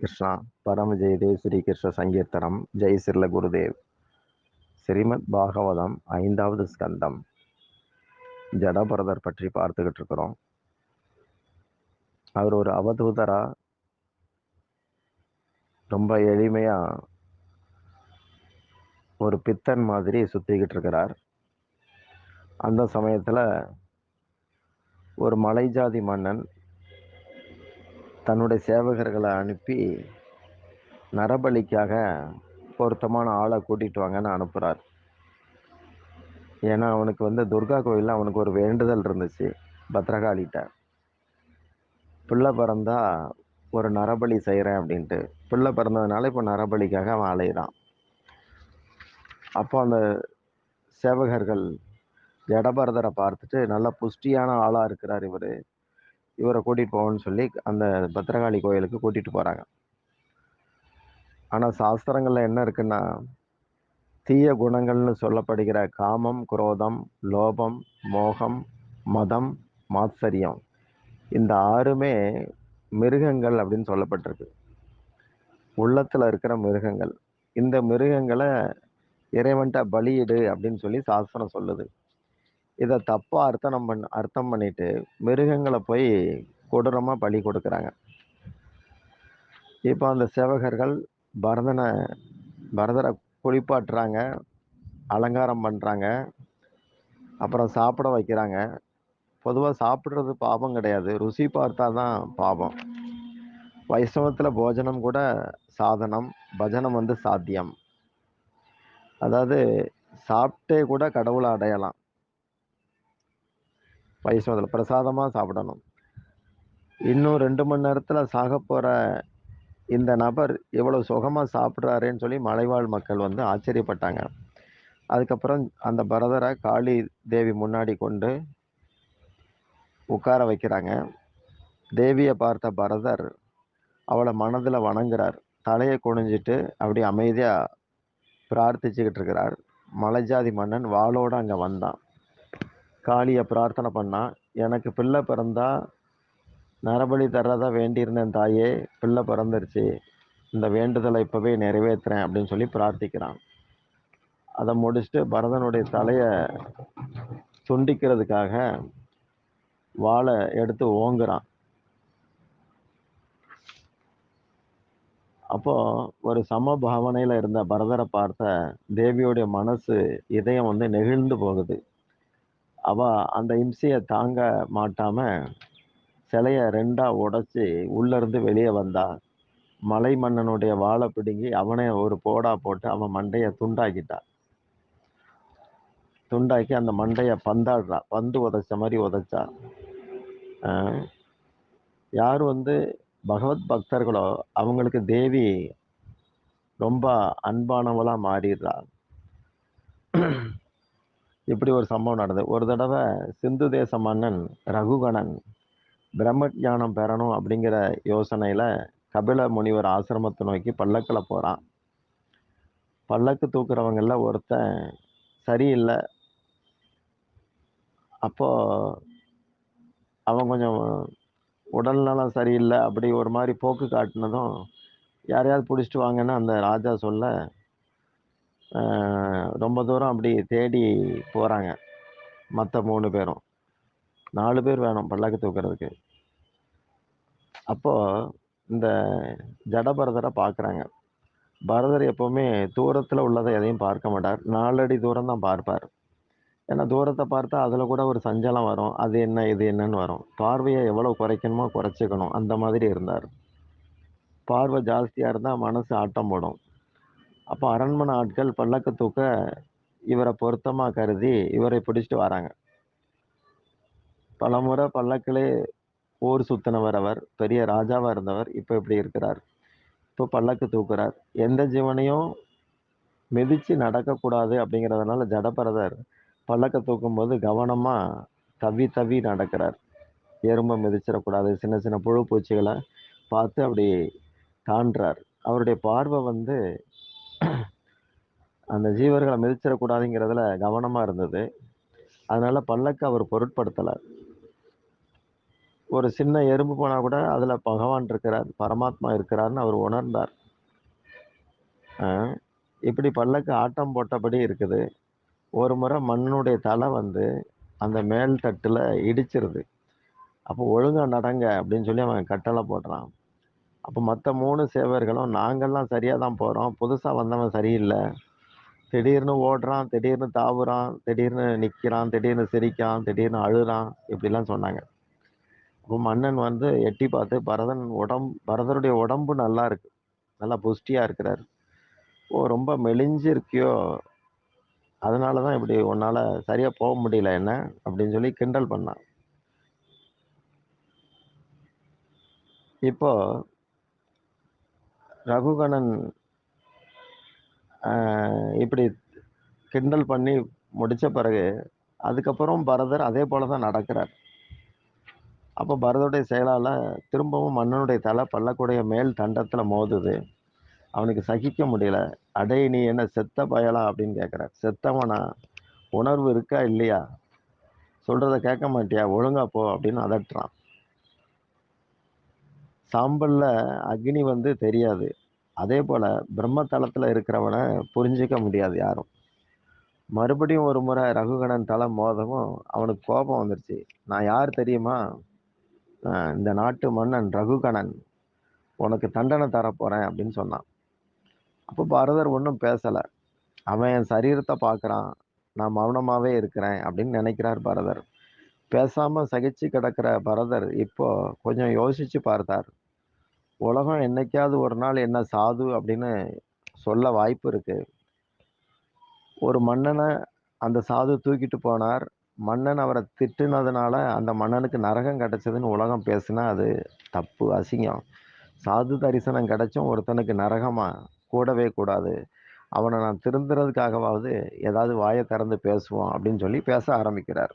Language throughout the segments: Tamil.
கிருஷ்ணா. பரம ஜெயதேவ் ஸ்ரீ கிருஷ்ண சங்கீர்த்தனம். ஜெய் சிர்ல குருதேவ். ஸ்ரீமத் பாகவதம் 5வது ஸ்கந்தம். ஜடபரதர் பற்றி பார்த்துக்கிட்டு இருக்கிறோம். அவர் ஒரு அவதூதரா ரொம்ப எளிமையா ஒரு பித்தன் மாதிரி சுத்திக்கிட்டு இருக்கிறார். அந்த சமயத்துல ஒரு மலை ஜாதி மன்னன் தன்னுடைய சேவகர்களை அனுப்பி நரபலிக்காக பொருத்தமான ஆளை கூட்டிட்டு வாங்கன்னு அனுப்புறார். ஏன்னா அவனுக்கு துர்கா கோயில்ல அவனுக்கு ஒரு வேண்டுதல் இருந்துச்சு. பத்ரகாளிட்ட பிள்ளை பிறந்தா ஒரு நரபலி செய்கிறேன் அப்படின்ட்டு. பிள்ளை பிறந்ததுனால இப்போ நரபலிக்காக அவன் அலையிறான். அப்போ அந்த சேவகர்கள் ஜடபரதரை பார்த்துட்டு நல்ல புஷ்டியான ஆளாக இருக்கிறார் இவரை கூட்டிகிட்டு போவோன்னு சொல்லி அந்த பத்ரகாளி கோயிலுக்கு கூட்டிகிட்டு போகிறாங்க. ஆனால் சாஸ்திரங்களில் என்ன இருக்குன்னா, தீய குணங்கள்னு சொல்லப்படுகிற காமம், குரோதம், லோபம், மோகம், மதம், மாத்சரியம், இந்த 6மே மிருகங்கள் அப்படின்னு சொல்லப்பட்டிருக்கு. உள்ளத்துல இருக்கிற மிருகங்கள். இந்த மிருகங்களை இறைவன்ட்ட பலியிடு அப்படின்னு சொல்லி சாஸ்திரம் சொல்லுது. இதை தப்பா அர்த்தம் பண்ணிட்டு மிருகங்களை போய் கொடூரமா பலி கொடுக்குறாங்க. இப்போ அந்த சேவகர்கள் பரதரை குளிப்பாட்டுறாங்க, அலங்காரம் பண்றாங்க, அப்புறம் சாப்பிட வைக்கிறாங்க. பொதுவா சாப்பிடுறது பாவம் கிடையாது, ருசி பார்த்தாதான் பாவம். வைஷ்ணவத்துல போஜனம் கூட சாதனம், பஜனம் சாத்தியம். அதாவது சாப்பிட்டே கூட கடவுளை அடையலாம். வைஷ்ணவத்தில் பிரசாதமா சாப்பிடணும். இன்னும் 2 மணி நேரத்துல சாக போற இந்த நபர் இவ்வளவு சுகமா சாப்பிட்றாருன்னு சொல்லி மலைவாழ் மக்கள் ஆச்சரியப்பட்டாங்க. அதுக்கப்புறம் அந்த பரதரை காளி தேவி முன்னாடி கொண்டு உட்கார வைக்கிறாங்க. தேவியை பார்த்த பரதர் அவளை மனதில் வணங்குறார். தலையை குனிஞ்சிட்டு அப்படி அமைதியா பிரார்த்திச்சுக்கிட்டு இருக்கிறார். மலைஜாதி மன்னன் வாளோட அங்க வந்தான். காளியை பிரார்த்தனை பண்ணா, எனக்கு பிள்ளை பிறந்தா நரபலி தர்றதா வேண்டியிருந்தேன் தாயே, பிள்ளை பிறந்துருச்சு, இந்த வேண்டுதலை இப்பவே நிறைவேற்றுறேன் அப்படின்னு சொல்லி பிரார்த்திக்கிறான். அதை முடிச்சுட்டு பரதனுடைய தலையை துண்டிக்கிறதுக்காக வாளை எடுத்து ஓங்குறான். அப்போ ஒரு சமபாவனையில இருந்த பரதரை பார்த்த தேவியோடைய மனசு, இதயம் நெகிழ்ந்து போகுது. அவ அந்த இம்சையை தாங்க மாட்டாம சிலைய 2ஆ உடைச்சி உள்ள இருந்து வெளியே வந்தா. மலை மன்னனுடைய வாளை பிடுங்கி அவனே ஒரு போடா போட்டு அவன் மண்டைய துண்டாக்கி அந்த மண்டைய பந்தாடுறா. பந்து உதைச்ச மாதிரி உதைச்சா. யார் பகவத் பக்தர்களோ அவங்களுக்கு தேவி ரொம்ப அன்பானவளா மாறிடுறா. இப்படி ஒரு சம்பவம் நடந்தது. ஒரு தடவை சிந்து தேச மன்னன் ரகுகணன் பிரம்ம ஞானம் பெறணும் அப்படிங்கிற யோசனையில கபில முனிவர் ஆசிரமத்தை நோக்கி பல்லக்கில் போறான். பல்லக்கு தூக்குறவங்கல்ல ஒருத்தன் சரியில்லை. அப்போ அவன் கொஞ்சம் உடல் நலம் சரியில்லை, அப்படி ஒரு மாதிரி போக்கு காட்டினதும் யாரையாவது பிடிச்சிட்டு வாங்கன்னு அந்த ராஜா சொல்ல ரொம்ப தூரம் அப்படி தேடி போறாங்க. மற்ற 3 பேரும், 4 பேர் வேணும் பல்லக்கு தூக்குறதுக்கு. அப்போ இந்த ஜடபரதரை பார்க்குறாங்க. பரதர் எப்பவுமே தூரத்தில் உள்ளதை எதையும் பார்க்க மாட்டார், 4 அடி தூரம் தான் பார்ப்பார். ஏன்னா தூரத்தை பார்த்தா அதில் கூட ஒரு சஞ்சலம் வரும், அது என்ன இது என்னன்னு வரும். பார்வையை எவ்வளோ குறைக்கணுமோ குறைச்சிக்கணும், அந்த மாதிரி இருந்தார். பார்வை ஜாஸ்தியாக இருந்தால் மனசு ஆட்டம் போடும். அப்போ அரண்மனை ஆட்கள் பல்லக்கு தூக்க இவரை பொருத்தமாக கருதி இவரை பிடிச்சிட்டு வராங்க. பலமுறை பல்லக்கிலே ஊர் சுத்தினவர், அவர் பெரிய ராஜாவாக இருந்தவர். இப்போ இப்படி இருக்கிறார். இப்போ பல்லக்கு தூக்குறார். எந்த ஜீவனையும் மிதிச்சு நடக்கக்கூடாது அப்படிங்கிறதுனால ஜடபரதர் பல்லக்க தூக்கும்போது கவனமா தவி நடக்கிறார். எறும்பை மிதிச்சிடக்கூடாது, சின்ன சின்ன புழு பூச்சிகளை பார்த்து அப்படி தாண்டுறார். அவருடைய பார்வை அந்த ஜீவர்களை மிதிச்சிடக்கூடாதுங்கிறதுல கவனமா இருந்தது. அதனால பல்லக்கு அவர் பொருட்படுத்தலை. ஒரு சின்ன எறும்பு போனா கூட அதுல பகவான் இருக்கிறார், பரமாத்மா இருக்கிறார்னு அவர் உணர்ந்தார். ஆ, இப்படி பல்லக்கு ஆட்டம் போட்டபடி இருக்குது. ஒரு முறை மன்னனுடைய தலை வந்து அந்த மேல் தட்டுல இடிச்சிருது. அப்போ ஒழுங்கா நடங்க அப்படின்னு சொல்லி அவன் கட்டளை போடுறான். அப்போ மத்த 3 சேவர்களும் நாங்கெல்லாம் சரியா தான் போறோம். புதுசா வந்தவன் சரியில்ல. திடீர்னு ஓடுறான், திடீர்னு தாவுறான், திடீர்னு நிக்கிறான், திடீர்னு சிரிக்கிறான், திடீர்னு அழுறான் இப்படிலாம் சொன்னாங்க. அப்போ மன்னன் வந்து எட்டி பார்த்து பரதருடைய உடம்பு நல்லா இருக்கு. நல்லா புஷ்டியா இருக்கிறாரு. ஓ! ரொம்ப மெலிஞ்சு இருக்கியோ! அதனால தான் இப்படி உன்னால சரியா போ முடியல என்ன? அப்படின்னு சொல்லி கிண்டல் பண்ணான். இப்போ ரகுகணன் அ இப்படி கிண்டல் பண்ணி முடிச்ச பிறகு, அதுக்கப்புறம் பரதர் அதே போல தான் நடக்கிறார். அப்போ பரதருடைய செயலால திரும்பவும் மன்னனுடைய தலை பல்லக்குடைய மேல் தண்டத்துல மோதுது. அவனுக்கு சகிக்க முடியல. "அடேய்! நீ என்ன செத்த பயலா?" அப்படின்னு கேட்கிறார். "செத்தவனா? உணர்வு இருக்கா இல்லையா? சொல்றத கேட்க மாட்டியா? ஒழுங்கா போ" அப்படின்னு அதட்டுறான். சாம்பல்ல அக்னி வந்து தெரியாது. அதேபோல பிரம்ம தலத்துல இருக்கிறவன புரிஞ்சுக்க முடியாது யாரும். மறுபடியும் ஒரு முறை ரகுகணன் தலை மோதவும் அவனுக்கு கோபம் வந்துருச்சு. "நான் யார் தெரியுமா? இந்த நாட்டு மன்னன் ரகுகணன். உனக்கு தண்டனை தரப்போறேன்" அப்படின்னு சொன்னான். அப்போ பரதர் ஒண்ணும் பேசல. அவன் என் சரீரத்த பார்க்குறான். நான் மௌனமாவே இருக்கிறேன் அப்படின்னு நினைக்கிறார் பரதர். பேசாம சகிச்சு கிடக்கிற பரதர் இப்போ கொஞ்சம் யோசிச்சு பார்த்தார். உலகம் என்னைக்காவது ஒரு நாள் என்ன சாது அப்படின்னு சொல்ல வாய்ப்பு இருக்கு. ஒரு மன்னன அந்த சாது தூக்கிட்டு போனார். மன்னன் அவர திட்டுனதுனால அந்த மன்னனுக்கு நரகம் கிடைச்சதுன்னு உலகம் பேசுனா அது தப்பு, அசிங்கம். சாது தரிசனம் கிடைச்சும் ஒருத்தனுக்கு நரகமா? கூடவே கூடாது. அவன நான் திருந்துறதுக்காகவாவது ஏதாவது வாய திறந்து பேசுவோம் அப்படின்னு சொல்லி பேச ஆரம்பிக்கிறார்.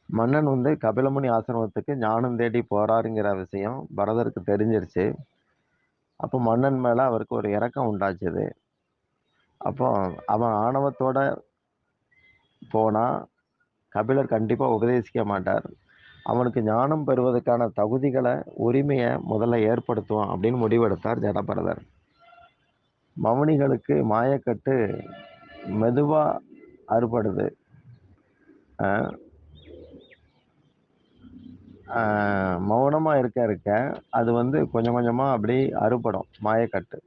மன்னன் வந்து கபிலமுனி ஆசிரமத்துக்கு ஞானம் தேடி போறாருங்கிற விஷயம் பரதருக்கு தெரிஞ்சிருச்சு. அப்போ மன்னன் மேல அவருக்கு ஒரு இரக்கம் உண்டாச்சுது. அப்போ அவன் ஆணவத்தோட போனா கபிலர் கண்டிப்பா உபதேசிக்க மாட்டார். அவனுக்கு ஞானம் பெறுவதற்கான தகுதிகள, உரிமைய முதல்ல ஏற்படுத்துவோம் அப்படின்னு முடிவெடுத்தார் ஜடபரதர். மவனிகளுக்கு மாயக்கட்டு மெதுவா அறுபடுது. அ அ மௌனமா இருக்க இருக்க, அது வந்து கொஞ்சம் கொஞ்சமா அப்படி அறுபடும் மாயக்கட்டு.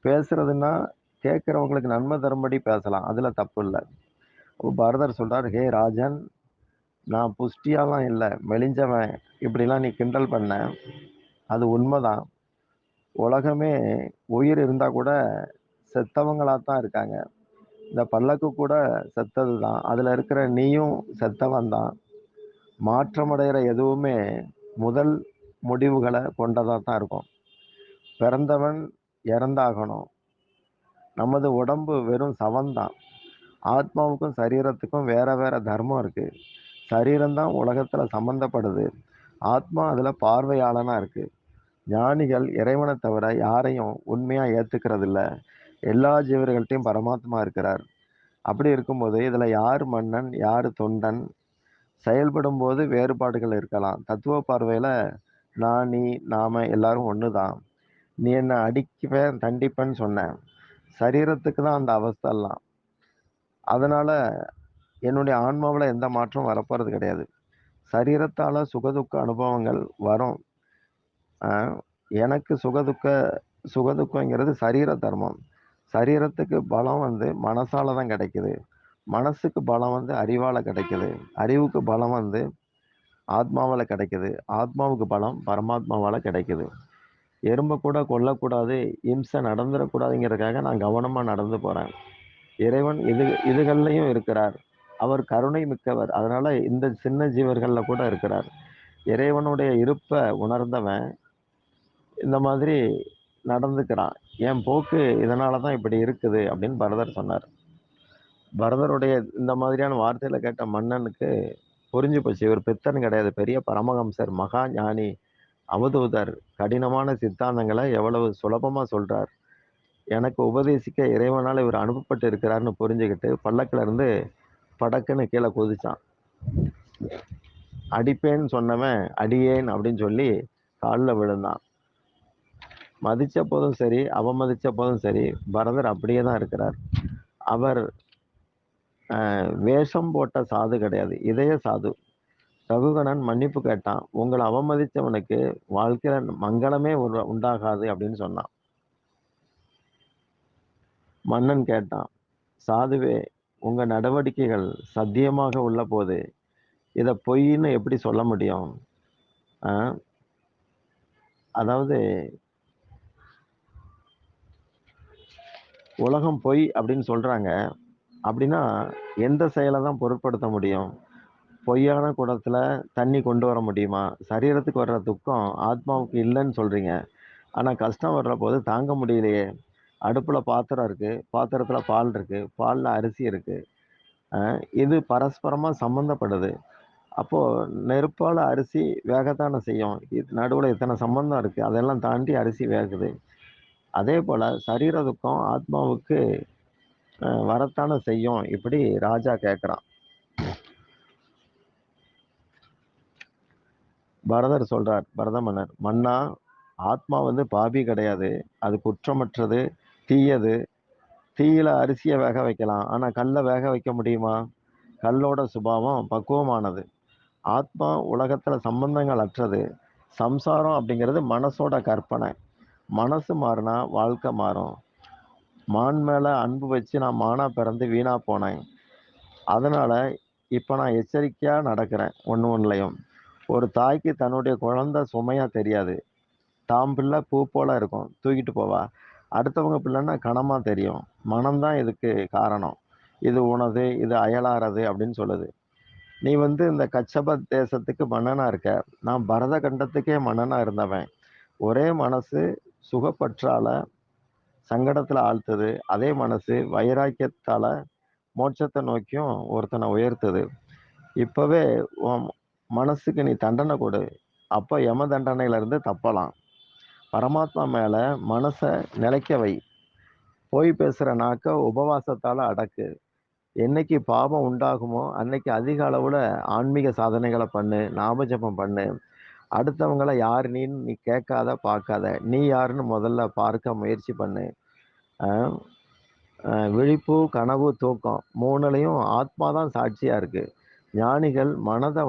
பேசுறதுன்னா கேட்கிறவங்களுக்கு நன்மை தரும்படி பேசலாம். அதுல தப்பு இல்ல. அப்ப பரதர் சொல்றார், "ஹே ராஜன், நான் புஷ்டியாலாம் இல்ல, மெலிஞ்சவன். இப்படிலாம் நீ கிண்டல் பண்ண. அது உண்மதான். உலகமே உயிர் இருந்தா கூட செத்தவங்களா தான் இருக்காங்க. இந்த பல்லக்கு கூட செத்தது தான். அதுல இருக்கிற நீயும் செத்தவன் தான். மாற்றமடைகிற எதுவுமே முதல் முடிவுகள கொண்டதா தான் இருக்கும். பிறந்தவன் இறந்தாகணும். நமது உடம்பு வெறும் சவம்தான். ஆத்மாவுக்கும் சரீரத்துக்கும் வேற வேற தர்மம் இருக்கு. சரீரம் தான் உலகத்துல சம்பந்தப்படுது. ஆத்மா அதுல பார்வையாளனா இருக்கு. ஞானிகள் இறைவனைத் தவிர யாரையும் உண்மையா ஏத்துக்கிறது இல்ல. எல்லா ஜீவர்கள்ட்டயும் பரமாத்மா இருக்கிறார். அப்படி இருக்கும்போது இதுல யார் மன்னன், யாரு தொண்டன், செயல்படும்போது வேறுபாடுகள் இருக்கலாம். தத்துவ பார்வையில நான், நீ, நாம எல்லாரும் ஒண்ணுதான். நீ என்ன அடிக்குவேன், தண்டிப்பேன்னு சொன்ன. சரீரத்துக்கு தான் அந்த அவஸ்தைலாம். அதனால என்னுடைய ஆன்மாவுல எந்த மாற்றமும் வரப்போறது கிடையாது. சரீரத்தால சுகதுக்க அனுபவங்கள் வரும். அ எனக்கு சுகதுக்கங்கிறது சரீர தர்மம். சரீரத்துக்கு பலம் வந்து மனசால தான் கிடைக்குது. மனசுக்கு பலம் வந்து அறிவால கிடைக்குது. அறிவுக்கு பலம் வந்து ஆத்மாவால கிடைக்குது. ஆத்மாவுக்கு பலம் பரமாத்மாவால கிடைக்குது. எறும்ப கூட கொல்லக்கூடாது, இம்சை நடந்துறக்கூடாதுங்கிறதுக்காக நான் கவனமா நடந்து போறேன். இறைவன் இதுகள்லயும் இருக்கிறார். அவர் கருணை மிக்கவர். அதனால இந்த சின்ன ஜீவர்கள்ல கூட இருக்கிறார். இறைவனுடைய இருப்ப உணர்ந்தவன் இந்த மாதிரி நடந்துக்கிறான். என் போக்கு இதனால தான் இப்படி இருக்குது அப்படின்னு பரதர் சொன்னார். பரதருடைய இந்த மாதிரியான வார்த்தைகள கேட்ட மன்னனுக்கு புரிஞ்சு போச்சு. இவர் பித்தன் கிடையாது. பெரிய பரமஹம்சர், மகா ஞானி, அவதூதர். கடினமான சித்தாந்தங்கள எவ்வளவு சுலபமா சொல்றார். எனக்கு உபதேசிக்க இறைவனால இவர் அனுப்பப்பட்டு இருக்கிறார்ன்னு புரிஞ்சுகிட்டு, பல்லக்குல இருந்து படக்குன்னு கீழ குதிச்சான். அடிப்பேன்னு சொன்னவன் அடியேன் அப்படின்னு சொல்லி காலில் விழுந்தான். மதிச்ச போதும் சரி, அவமதிச்ச போதும் சரி, பரதர் அப்படியே தான் இருக்கிறார். அவர் வேஷம் போட்ட சாது கிடையாது, இதய சாது. ரகுகணன் மன்னிப்பு கேட்டான். உங்களை அவமதித்தவனுக்கு வாழ்க்கையில மங்களமே உண்டாகாது அப்படின்னு சொன்னான். மன்னன் கேட்டான், சாதுவே, உங்க நடவடிக்கைகள் சத்தியமாக உள்ள போது இதை பொய்ன்னு எப்படி சொல்ல முடியும்? அதாவது உலகம் பொய் அப்படின்னு சொல்றாங்க. அப்படின்னா எந்த செயலை தான் பொருட்படுத்த முடியும்? பொய்யான குடத்துல தண்ணி கொண்டு வர முடியுமா? சரீரத்துக்கு வர்ற துக்கம் ஆத்மாவுக்கு இல்லைன்னு சொல்றீங்க. ஆனா கஷ்டம் வர்ற போது தாங்க முடியலையே. அடுப்புல பாத்திரம் இருக்கு, பாத்திரத்துல பால் இருக்கு, பால்ல அரிசி இருக்கு. இது பரஸ்பரமா சம்பந்தப்படுது. அப்போ நெருப்பால அரிசி வேகத்தானே செய்யும். நடுவுல இத்தனை சம்பந்தம் இருக்கு, அதெல்லாம் தாண்டி அரிசி வேகுது. அதே போல சரீர துக்கம் ஆத்மாவுக்கு வரத்தானே செய்யும். இப்படி ராஜா கேட்கிறான். பரதர் சொல்றார், பரத மன்னர், மன்னா, ஆத்மா பாபி கிடையாது, அது குற்றமற்றது, தீயது. தீயில அரிசியை வேக வைக்கலாம், ஆனா கல்லை வேக வைக்க முடியுமா? கல்லோட சுபாவம் பக்குவமானது. ஆத்மா உலகத்துல சம்பந்தங்கள் அற்றது. சம்சாரம் அப்படிங்கிறது மனசோட கற்பனை. மனசு மாறினா வாழ்க்கை மாறும். மான் மேல அன்பு வச்சு நான் மானா பிறந்து வீணா போனேன். அதனால இப்ப நான் எச்சரிக்கையா நடக்கிறேன். ஒண்ணுலையும் ஒரு தாய்க்கு தன்னுடைய குழந்தை சுமையா தெரியாது. தாம் பிள்ளை பூ போல இருக்கும், தூக்கிட்டு போவா. அடுத்தவங்க பிள்ளைன்னா கனமா தெரியும். மனம்தான் இதுக்கு காரணம். இது உனது, இது அயலாரது அப்படின்னு சொல்லுது. நீ இந்த கச்சப தேசத்துக்கு மன்னனா இருக்க. நான் பரத கண்டத்துக்கே மன்னனா இருந்தவன். ஒரே மனசு சுகப்பற்றால சங்கடத்துல ஆழ்த்துது, அதே மனசு வைராக்கியத்தால மோட்சத்தை நோக்கியும் ஒருத்தனை உயர்த்துது. இப்பவே உன் மனசுக்கு நீ தண்டனை கொடு. அப்ப யம தண்டனையில இருந்து தப்பலாம். பரமாத்மா மேல மனசை நிலைக்க வை. போய் பேசுற நாக்க உபவாசத்தால அடக்கு. என்னைக்கு பாவம் உண்டாகுமோ அன்னைக்கு அதிக அளவுல ஆன்மீக சாதனைகளை பண்ணு, நாமஜபம் பண்ணு. அடுத்தவங்கள யார் நீ கேட்காத, பார்க்காத. நீ யாருன்னு முதல்ல பார்க்க முயற்சி பண்ணு. விழிப்பு, கனவு, தூக்கம் மூணுலையும் ஆத்மா தான் சாட்சியா இருக்கு. ஞானிகள் மனதை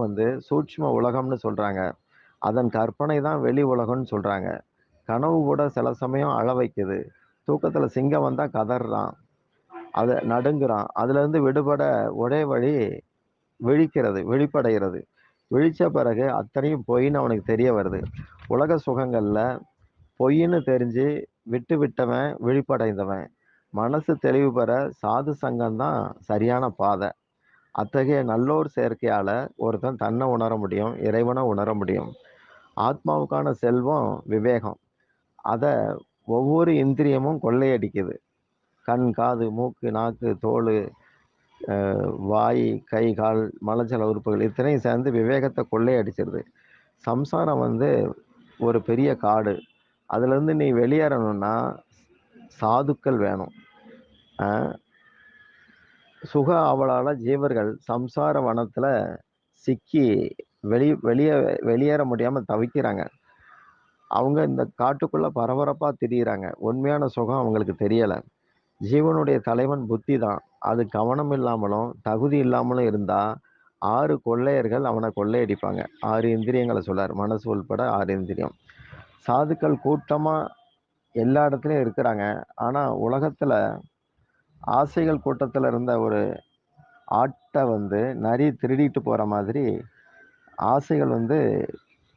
சூட்சும உலகம்னு சொல்றாங்க. அதன் கற்பனை தான் வெளி உலகம்னு சொல்றாங்க. கனவு கூட சில சமயம் அழ வைக்குது. தூக்கத்துல சிங்கம் வந்தா கதறான், அதை நடுங்குறான். அதுல இருந்து விடுபட ஒரே வழி விழிப்படைகிறது. விழிச்ச பிறகு அத்தனையும் பொய்ன்னு அவனுக்கு தெரிய வருது. உலக சுகங்கள்ல பொய்ன்னு தெரிஞ்சு விட்டு விட்டவன் விழிப்படைந்தவன். மனசு தெளிவு பெற சாது சங்கம் தான் சரியான பாதை. அத்தகைய நல்லோர் சேர்க்கையால ஒருத்தன் தன்னை உணர முடியும், இறைவனை உணர முடியும். ஆத்மாவுக்கான செல்வம் விவேகம். அதை ஒவ்வொரு இந்திரியமும் கொள்ளையடிக்குது. கண், காது, மூக்கு, நாக்கு, தோல், வாய், கை, கால், மலஜல உறுப்புகள் இத்தனையும் சேர்ந்து விவேகத்தை கொள்ளையடிச்சிருது. சம்சாரம் ஒரு பெரிய காடு. அதுலேருந்து நீ வெளியேறணும்னா சாதுக்கள் வேணும். சுக ஆவலால ஜீவர்கள் சம்சார வனத்துல சிக்கி வெளியே வெளியேற முடியாம தவிக்கிறாங்க. அவங்க இந்த காட்டுக்குள்ள பரபரப்பா திரியிறாங்க. உண்மையான சுகம் அவங்களுக்கு தெரியல. ஜீவனுடைய தலைவன் புத்தி தான். அது கவனம் இல்லாமலும் தகுதி இல்லாமலும் இருந்தா 6 கொள்ளையர்கள் அவனை கொள்ளையடிப்பாங்க. 6 இந்திரியங்களை சொல்லார், மனசு உள்பட 6 இந்திரியம். சாதுக்கள் கூட்டமா எல்லா இடத்துலயும் இருக்கிறாங்க. ஆனா உலகத்துல ஆசைகள் கூட்டத்துல இருந்த ஒரு ஆட்டை நரி திருடிட்டு போற மாதிரி ஆசைகள்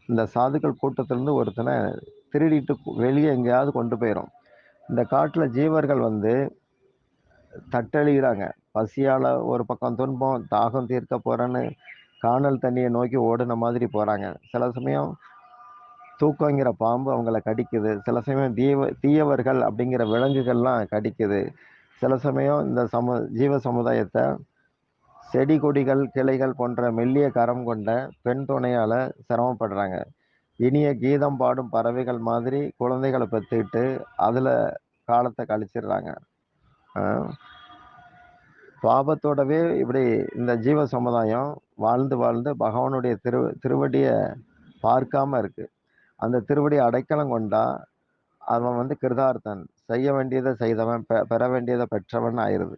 இந்த சாதுக்கள் கூட்டத்திலிருந்து ஒருத்தனை திருடிட்டு வெளியே எங்கேயாவது கொண்டு போயிடும். இந்த காட்டுல ஜீவர்கள் தட்டழிகிறாங்க. பசியால ஒரு பக்கம் துன்பம், தாகம் தீர்க்க போறேன்னு காணல் தண்ணியை நோக்கி ஓடுன மாதிரி போறாங்க. சில சமயம் தூக்கங்கிற பாம்பு அவங்கள கடிக்குது. சில சமயம் தீயவர்கள் அப்படிங்கிற விலங்குகள்லாம் கடிக்குது. சில சமயம் இந்த ஜீவ சமுதாயத்தை செடி கொடிகள் கிளைகள் போன்ற மெல்லிய கரம் கொண்ட பெண் துணையால சிரமப்படுறாங்க. இனிய கீதம் பாடும் பறவைகள் மாதிரி குழந்தைகளை பெற்றுக்கிட்டு அதுல காலத்தை கழிச்சிடுறாங்க. பாபத்தோடவே இப்படி இந்த ஜீவ சமுதாயம் வாழ்ந்து வாழ்ந்து பகவானுடைய திருவடிய பார்க்காம இருக்கு. அந்த திருவடி அடைக்கலம் கொண்டா அவன் வந்து கிருதார்த்தன், செய்ய வேண்டியதை செய்தவன், பெற வேண்டியதை பெற்றவன் ஆயிருது.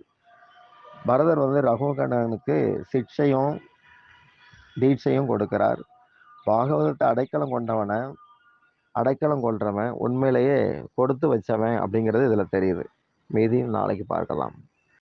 பரதர் வந்து ரகுகணனுக்கு சிக்ஷையும் தீட்சையும் கொடுக்கிறார். பாகவதத்தை அடைக்கலம் கொண்டவனை அடைக்கலம் கொள்றவன் உண்மையிலேயே கொடுத்து வச்சவன் அப்படிங்கிறது இதுல தெரியுது. மீதியும் நாளைக்கு பார்க்கலாம்.